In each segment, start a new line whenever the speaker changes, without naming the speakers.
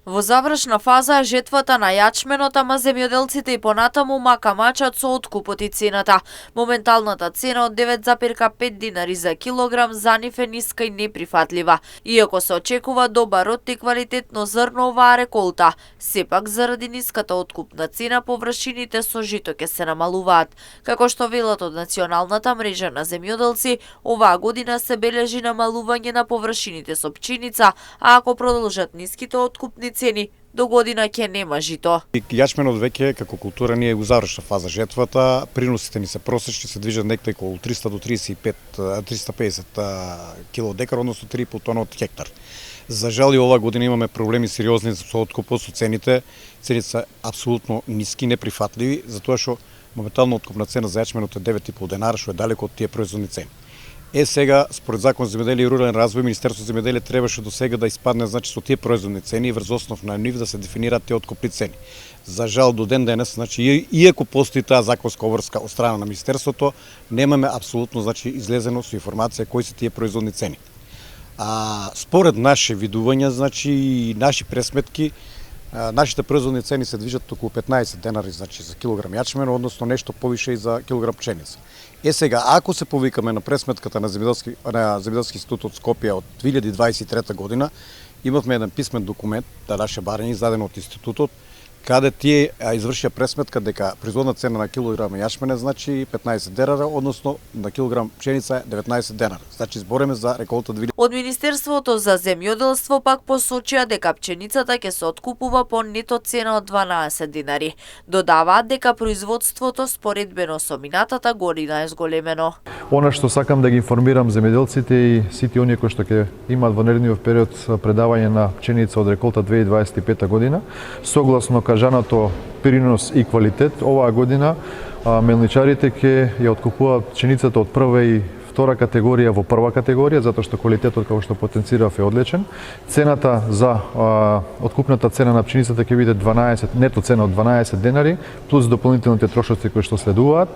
Во завршна фаза е жетвата на јачменот, ама земјоделците и понатаму макамачат со откупот и цената. Моменталната цена од 9,5 динари за килограм за нив е ниска и неприфатлива. Иако се очекува добар род и квалитетно зрно оваа реколта, сепак заради ниската откупна цена површините со жито ќе се намалуваат. Како што велат од Националната мрежа на земјоделци, оваа година се бележи намалување на површините со пченица, а ако продолжат ниските откупни цени, до година ќе нема жито.
Јачменот веќе како култура ние у завршна фаза жетвата, приносите ни се просечни, се движат некаде околу 300 до 350 кило декар, односно 3,5 тона од хектар. За жал и оваа година имаме проблеми сериозни со откупот, со цените. Цените се апсолутно ниски, неприфатливи, затоа што моментално откупна цена за јачменот е 9,5 денара, што е далеко од тие производни цени. Сега, според Закон за земјоделие и рурален развој, Министерството за земјоделие требаше до сега да испадне со тие производни цени и врз основ на нив да се дефинираат тие откупни цени. За жал до ден денес, иако постои таа законска обврска од страна на Министерството, немаме апсолутно излезено со информација кои се тие производни цени. Според наше видувања, и наши пресметки, нашите производни цени се движат околу 15 денари за килограм јачмен, односно нешто повише и за килограм пченица. Сега, ако се повикаме на пресметката на Земјоделски институт од Скопје од 2023 година, имавме еден писмен документ на наше барање издаден од институтот, каде тие извршија пресметка дека производна цена на килограм јачмене 15 денара, односно на килограм пшеница 19 денара. Збориме за реколта 2000.
Од Министерството за земјоделство пак посочија дека пченицата ќе се откупува по нето цена од 12 динари. Додаваат дека производството споредбено со минатата година е зголемено.
Она што сакам да ги информирам земјоделците и сите оние кои што ќе имаат во наредниот период предавање на пченица од реколта 2025 година, согласно кажаното принос и квалитет, оваа година мелничарите ќе ја откупуваат пченицата од прва и втора категорија во прва категорија, затоа што квалитетот, како што потенцирав, е одличен. Цената за откупната цена на пченицата ќе биде нето цена од 12 денари, плюс дополнителните трошоци кои што следуваат.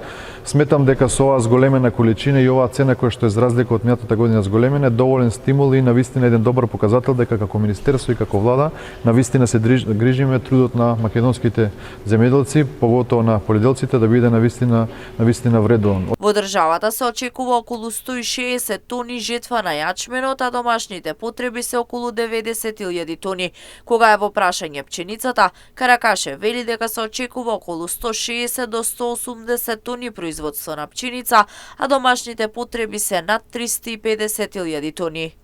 Сметам дека со оваа зголемена количина и оваа цена која што е за разлика од минатата година зголемена, е доволен стимул и навистина еден добар показател дека како Министерство и како влада навистина се грижиме трудот на македонските земјоделци, поготово на полиделците, да биде навистина вредуван.
Во државата се очекува околу 160 тони жетва на јачменот, а домашните потреби се околу 90.000 тони. Кога е во прашање пченицата, Каракаше вели дека се очекува околу 160 до 180 тони производство на пченица, а домашните потреби се над 350.000 тони.